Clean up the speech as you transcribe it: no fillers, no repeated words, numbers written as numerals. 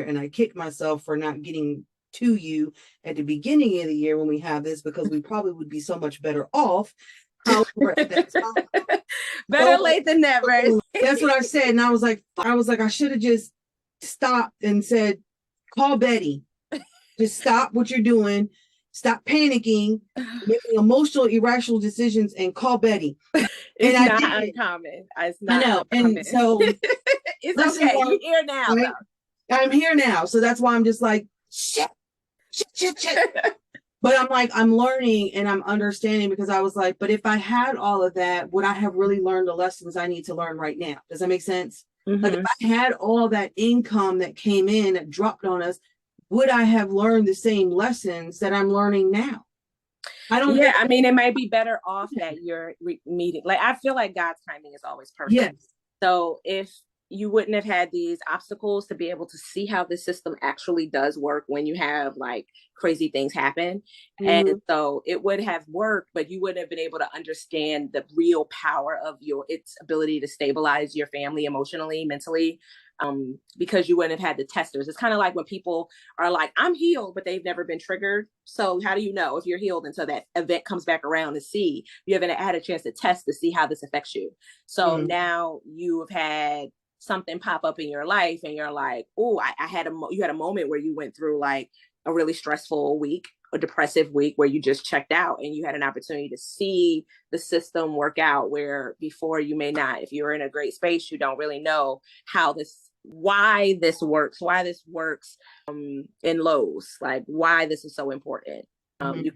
and I kick myself for not getting to you at the beginning of the year when we have this, because we probably would be so much better off. However, at that time, better late than never. That's what I said. And I was like, I should have just stopped and said, call Betty. Just stop what you're doing. Stop panicking, making emotional, irrational decisions, and call Betty. It's and not uncommon. It's not I know. uncommon. And so it's okay. You're here now. Right? I'm here now. So that's why I'm just like, shit. But I'm like, I'm learning and I'm understanding, because I was like, but if I had all of that, would I have really learned the lessons I need to learn right now? Does that make sense? Mm-hmm. Like, if I had all that income that came in, that dropped on us, would I have learned the same lessons that I'm learning now? I don't. Yeah, I mean, it might be better off that you're meeting. Like, I feel like God's timing is always perfect. Yes. So if you wouldn't have had these obstacles to be able to see how the system actually does work when you have like crazy things happen. Mm-hmm. And so it would have worked, but you wouldn't have been able to understand the real power of its ability to stabilize your family emotionally, mentally, because you wouldn't have had the testers. It's kind of like when people are like, I'm healed, but they've never been triggered. So how do you know if you're healed until that event comes back around to see? You haven't had a chance to test to see how this affects you. So now you have had something pop up in your life and you're like, oh, you had a moment where you went through like a really stressful week, a depressive week, where you just checked out and you had an opportunity to see the system work out, where before you may not. If you're in a great space, you don't really know why this works in lows, like why this is so important. You